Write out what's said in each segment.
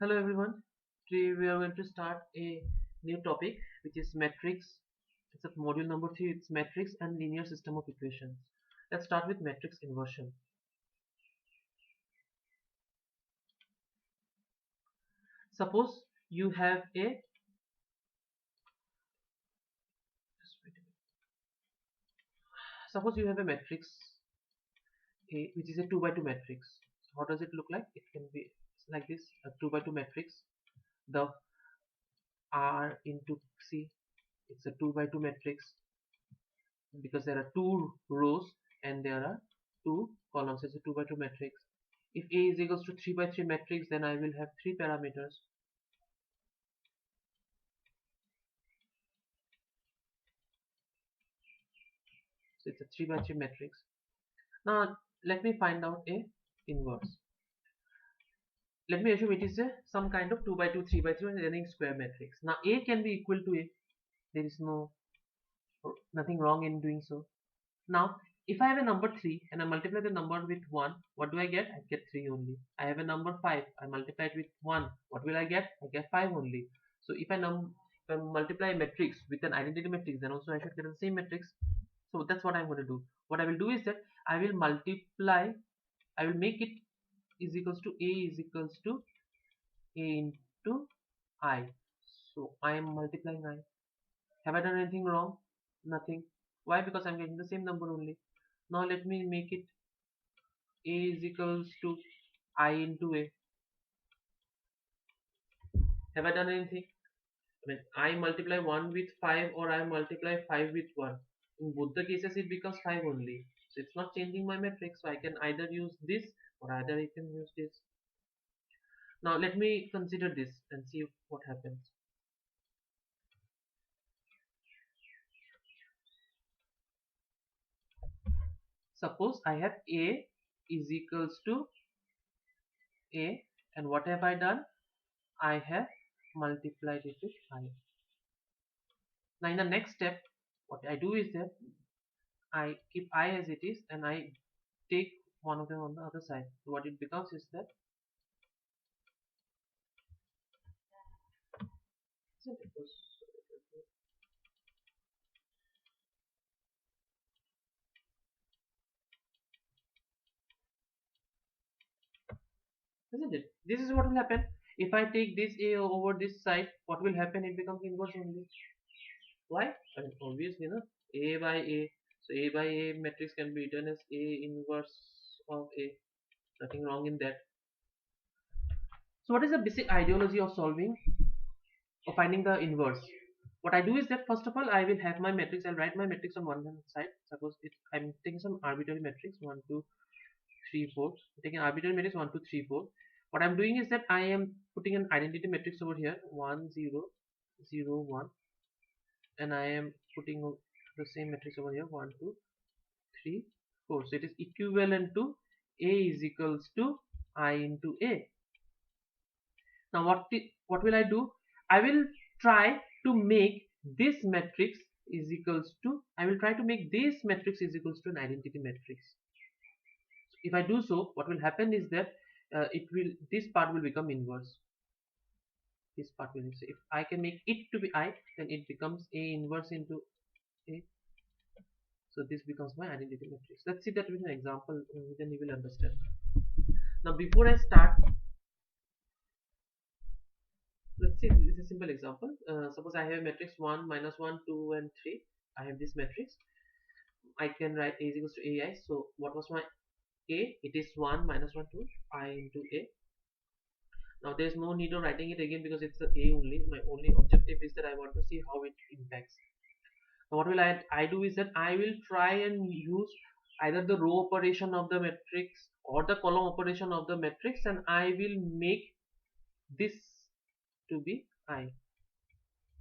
Hello everyone. Today we are going to start a new topic which is metrics. It's at module number 3. It's metrics and linear system of equations. Let's start with matrix inversion. Suppose you have a matrix A which is a 2 by 2 matrix. So how does it look like? It can be like this, a 2 by 2 matrix. The R into C, it's a 2 by 2 matrix because there are two rows and there are two columns. It's a 2 by 2 matrix. If A is equals to 3 by 3 matrix, then I will have three parameters. So it's a 3 by 3 matrix. Now let me find out a inverse. Let me assume it is some kind of 2 by 2, 3 by 3 running square matrix. Now A can be equal to A. There is nothing wrong in doing so. Now if I have a number 3 and I multiply the number with 1, what do I get? I get 3 only. I have a number 5, I multiply it with 1, what will I get? I get 5 only. So if I multiply a matrix with an identity matrix, then also I should get the same matrix. So that's what I'm going to do. What I will do is that I will make it is equals to A is equals to A into I. So I am multiplying I. Have I done anything wrong? Nothing. Why? Because I'm getting the same number only. Now let me make it A is equals to I into A. Have I done anything? When I multiply 1 with 5 or I multiply 5 with 1, in both the cases it becomes 5 only. So it's not changing my matrix. So I can either use this or either I can use this. Now let me consider this and see what happens. Suppose I have A is equals to A, and what have I done? I have multiplied it with I. Now in the next step, what I do is that I keep I as it is and I take one of them on the other side. So what it becomes is that isn't it? This is what will happen. If I take this A over this side, what will happen? It becomes inverse only. Why? I mean, obviously, no? A by A. So A by A matrix can be written as A inverse of A. Nothing wrong in that. So what is the basic ideology of solving or finding the inverse? What I do is that first of all I will have my matrix. I'll write my matrix on one hand side. Suppose I'm taking some arbitrary matrix 1, 2, 3, 4. I'm taking arbitrary matrix 1, 2, 3, 4. What I'm doing is that I am putting an identity matrix over here 1, 0, 0, 1, and I am putting the same matrix over here 1, 2, 3, 4. So it is equivalent to A is equals to I into A. Now what will I do? I will try to make this matrix is equals to I will try to make this matrix is equals to an identity matrix. So if I do so, what will happen is that this part will become inverse. This part will be, so if I can make it to be I, then it becomes A inverse into A. So this becomes my identity matrix. Let's see that with an example, then you will understand. Now before I start, let's see, this is a simple example. Suppose I have a matrix 1, minus 1, 2 and 3. I have this matrix. I can write A is equals to AI. So what was my A? It is 1, minus 1, 2, I into A. Now there is no need of writing it again because it's the A only. My only objective is that I want to see how it impacts. Now what will I do is that I will try and use either the row operation of the matrix or the column operation of the matrix, and I will make this to be I.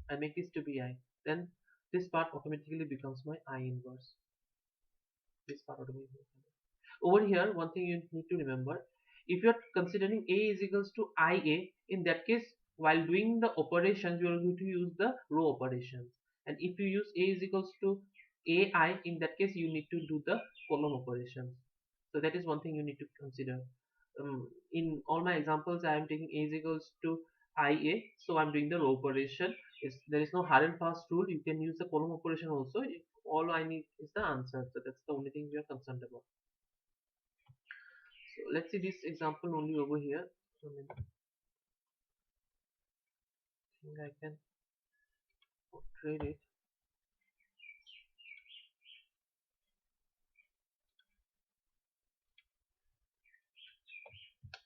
I make this to be I. Then this part automatically becomes my I inverse. This part automatically. Over here, one thing you need to remember: if you are considering A is equals to IA, in that case, while doing the operations, you are going to use the row operations. And if you use A is equals to AI, in that case, you need to do the column operations. So that is one thing you need to consider. in all my examples I am taking a is equals to ia, so I'm doing the row operation. There is no hard and fast rule. You can use the column operation also. If all I need is the answer, so that's the only thing we are concerned about. So let's see this example only over here. I think I can portray it.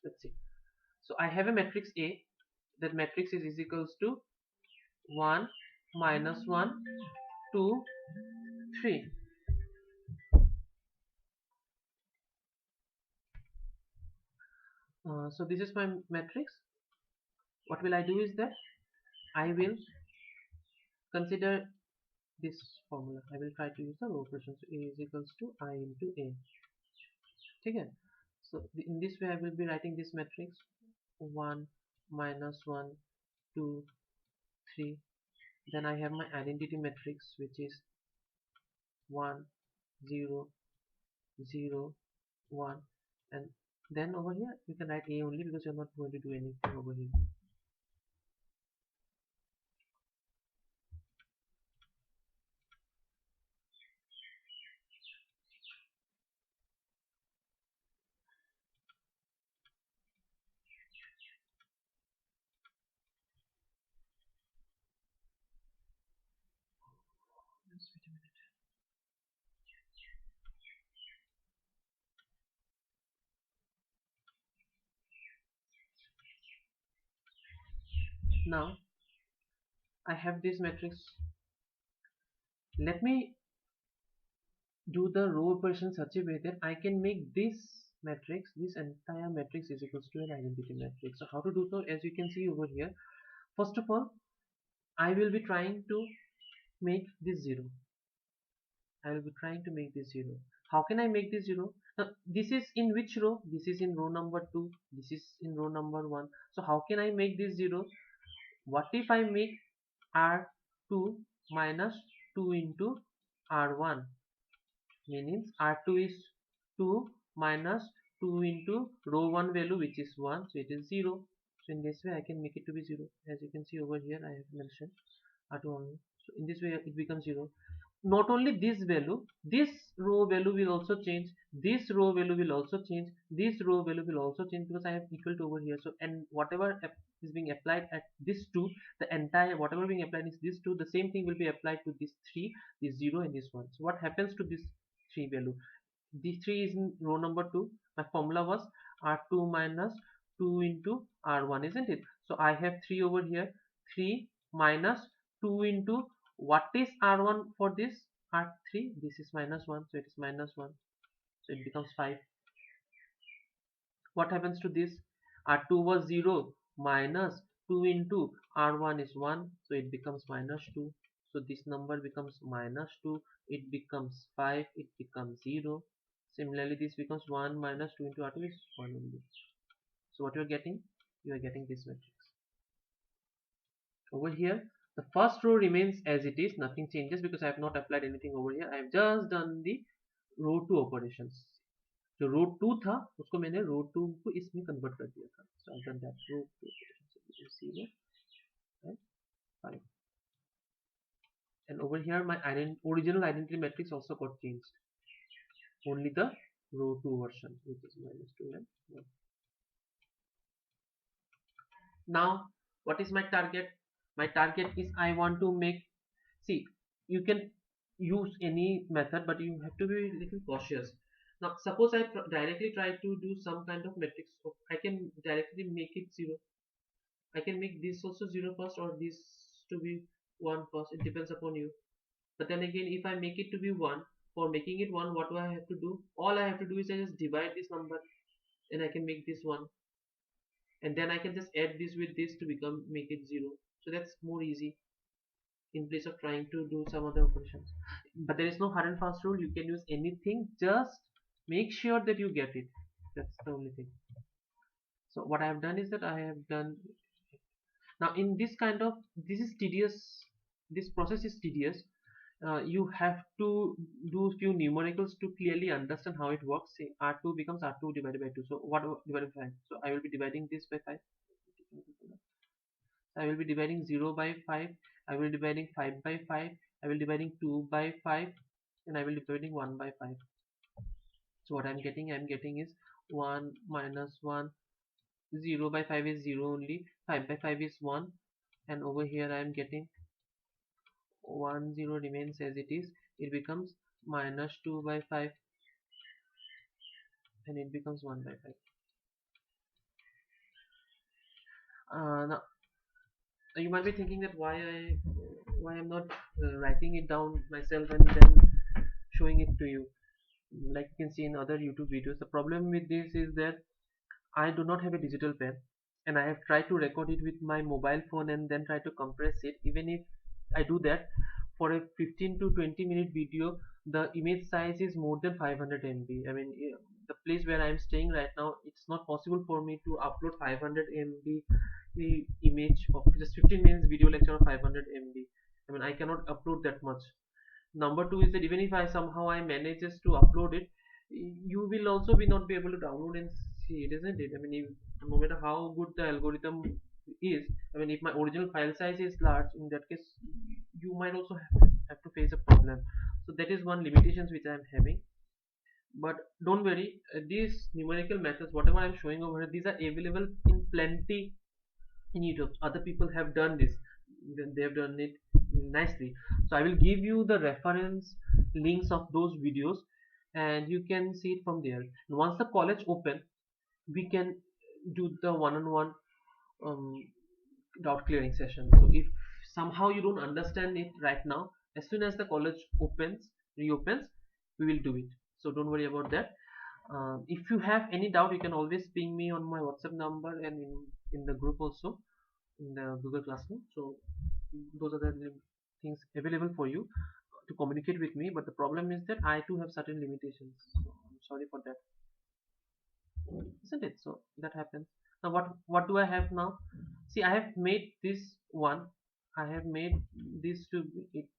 Let's see. So I have a matrix A. That matrix is equals to 1 minus 1 2 3. So this is my matrix. What will I do is that I will consider this formula. I will try to use the row operation. So A is equals to I into A. Okay. So in this way I will be writing this matrix 1 minus 1 2 3. Then I have my identity matrix, which is 1 0 0 1, and then over here you can write A only because you're not going to do anything over here. Just wait a minute. Now I have this matrix. Let me do the row operation such a way that I can make this matrix, this entire matrix is equals to an identity matrix. So how to do so? As you can see over here, first of all I will be trying to make this 0. I will be trying to make this 0. How can I make this 0? Now this is in which row? This is in row number 2. This is in row number 1. So how can I make this 0? What if I make R2 minus 2 into R1? Means R2 is 2 minus 2 into row 1 value, which is 1, so it is 0. So in this way I can make it to be 0. As you can see over here I have mentioned R2. So in this way it becomes 0. Not only this value, this row value will also change, this row value will also change, this row value will also change, because I have equal to over here. So and whatever is being applied at this 2, the entire whatever being applied is this 2, the same thing will be applied to this 3, this 0 and this 1. So what happens to this 3 value? This 3 is in row number 2. My formula was R2 minus 2 into R1, isn't it? So I have 3 over here. 3 minus 2 into what is R1 for this? R3. This is minus 1. So it is minus 1. So it becomes 5. What happens to this? R2 was 0 minus 2 into R1 is 1. So it becomes minus 2. So this number becomes minus 2. It becomes 5. It becomes 0. Similarly, this becomes 1 minus 2 into R2 is 1 only. So what you are getting? You are getting this matrix. Over here, the first row remains as it is. Nothing changes because I have not applied anything over here. I have just done the row 2 operations. जो रो 2 था उसको मैंने रो 2 को इसमें convert कर दिया था. So I've done that row 2 operation. Right? Fine. And over here my original identity matrix also got changed. Only the row 2 version, which is minus 2 and 1. Now what is my target? My target is I want to make, see, you can use any method but you have to be a little cautious. Now suppose I directly try to do some kind of matrix. So I can directly make it 0. I can make this also 0 first, or this to be 1 first. It depends upon you. But then again, if I make it to be 1, for making it 1, what do I have to do? All I have to do is I just divide this number and I can make this 1. And then I can just add this with this to make it 0. So that's more easy in place of trying to do some other operations. But there is no hard and fast rule. You can use anything. Just make sure that you get it. That's the only thing. So what I have done is that I have done, now in this kind of, this is tedious, this process is tedious. you have to do few numericals to clearly understand how it works. See, R2 becomes R2 divided by 2. So what divided by 5? So I will be dividing this by 5. I will be dividing 0 by 5. I will be dividing 5 by 5. I will be dividing 2 by 5. And I will be dividing 1 by 5. So what I'm getting is 1 minus 1. 0 by 5 is 0 only. 5 by 5 is 1. And over here I am getting 1 0 remains as it is. It becomes minus 2 by 5, and it becomes 1 by 5. Now you might be thinking that why I'm not writing it down myself and then showing it to you, like you can see in other YouTube videos. The problem with this is that I do not have a digital pen, and I have tried to record it with my mobile phone and then try to compress it. Even if I do that, for a 15 to 20-minute video, the image size is more than 500 MB. I mean, the place where I am staying right now, it's not possible for me to upload 500 MB the image of just 15 minutes video lecture of 500 MB. I mean, I cannot upload that much. Number two is that even if I somehow I manages to upload it, you will also be not be able to download and see it, isn't it? I mean, no matter how good the algorithm is, I mean, if my original file size is large, in that case you might also have to face a problem. So that is one limitations which I am having. But don't worry, these numerical methods, whatever I'm showing over here, these are available in plenty in YouTube. Other people have done this, they have done it nicely. So I will give you the reference links of those videos, and you can see it from there. And once the college open, we can do the one-on-one um, doubt clearing session. So if somehow you don't understand it right now, as soon as the college reopens, we will do it. So don't worry about that. If you have any doubt, you can always ping me on my WhatsApp number and in the group also, in the Google Classroom. So those are the things available for you to communicate with me. But the problem is that I too have certain limitations. So I'm sorry for that, isn't it? So that happens. Now what do I have now? See, I have made this one. I have made this to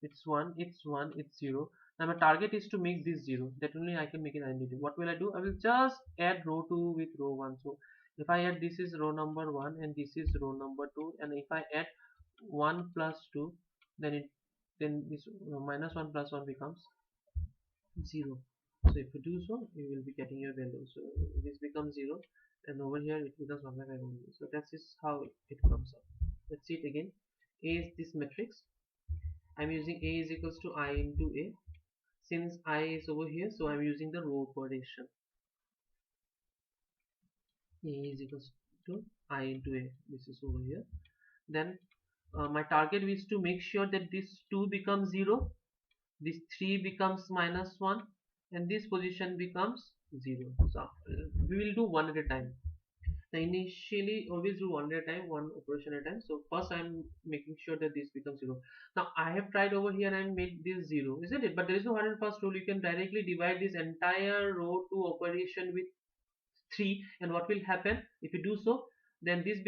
it's one, it's zero. Now my target is to make this zero. That only I can make it identity. What will I do? I will just add row 2 with row 1. So if I add, this is row number 1 and this is row number 2, and if I add 1 plus 2, then this minus 1 plus 1 becomes 0. So if you do so, you will be getting your value. So this becomes 0, and over here it becomes 1 by 5 only. So that is how it comes up. Let's see it again. A is this matrix. I'm using A is equals to I into A. Since I is over here, so I'm using the row operation. A is equals to I into A. This is over here. Then my target is to make sure that this 2 becomes 0, this 3 becomes minus 1, and this position becomes 0. So we will do one at a time. Now initially always do one at a time, one operation at a time. So first I'm making sure that this becomes 0. Now I have tried over here and made this 0, isn't it? But there is no hard and fast rule. You can directly divide this entire row 2 operation with 3, and what will happen if you do so? Then this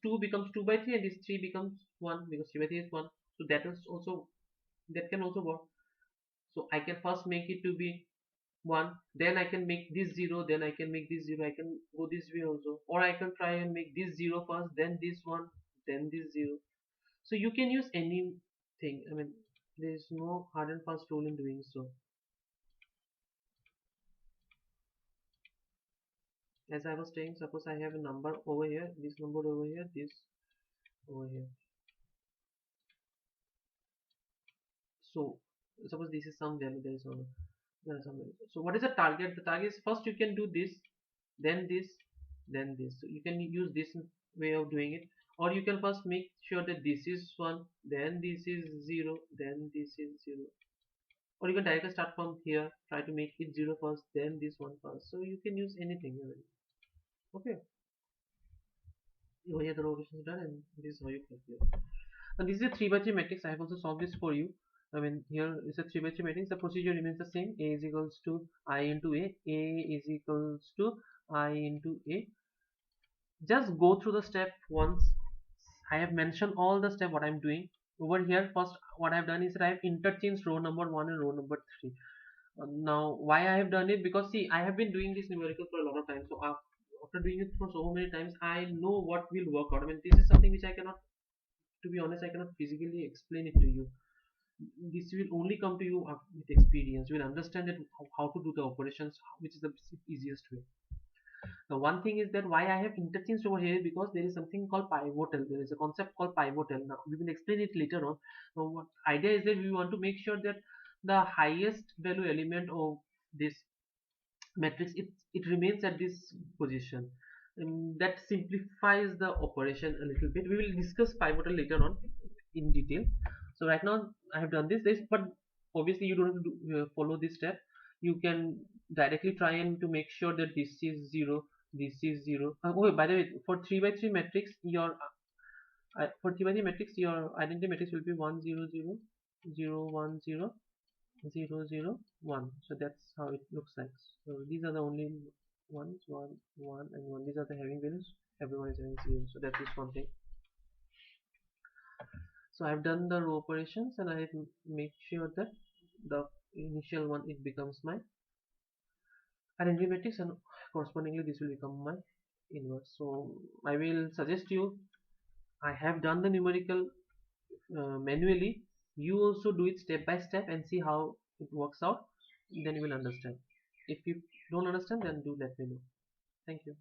2 becomes 2 by 3, and this 3 becomes 1, because 3 by 3 is 1. So that can also work. So I can first make it to be 1, then I can make this 0, then I can make this 0. I can go this way also, or I can try and make this 0 first, then this 1, then this 0. So you can use anything. I mean, there is no hard and fast rule in doing so. As I was saying, suppose I have a number over here, this number over here, this over here. So suppose this is some value, there is some value. So what is the target? The target is, first you can do this, then this, then this. So you can use this way of doing it, or you can first make sure that this is 1, then this is 0, then this is 0, or you can directly start from here, try to make it 0 first, then this one first. So you can use anything. Okay, over here the row is done, and this is how you calculate. And this is a 3 by 3 matrix. I have also solved this for you. I mean, here is a 3 by 3 matrix. The procedure remains the same. A is equals to I into A. A is equals to I into A. Just go through the step once. I have mentioned all the step what I'm doing. Over here, first what I've done is that I've interchanged row number 1 and row number 3. Now, why I have done it? Because see, I have been doing this numerical for a lot of time. So after doing it for so many times, I know what will work out. I mean, this is something which I cannot, to be honest, I cannot physically explain it to you. This will only come to you with experience. You will understand that how to do the operations, which is the easiest way. Now, one thing is that why I have interchanged over here, because there is something called pivotal. There is a concept called pivotal. Now we will explain it later on. Now, what idea is that we want to make sure that the highest value element of this matrix, it remains at this position. That simplifies the operation a little bit. We will discuss pivotal later on in detail. So right now I have done this, but obviously you don't have to follow this step. You can directly try and to make sure that this is 0, this is 0. Oh, by the way, for 3 by 3 matrix, for 3 by 3 matrix, your identity matrix will be 1 0 0 0 1 0 0 0 1. So that's how it looks like. So these are the only ones, 1 1 and 1. These are the having values. Everyone is having 0. So that is one thing. So I've done the row operations, and I make sure that the initial one, it becomes my identity matrix, and correspondingly this will become my inverse. So I will suggest you, I have done the numerical manually. You also do it step by step and see how it works out. Then you will understand. If you don't understand, then do let me know. Thank you.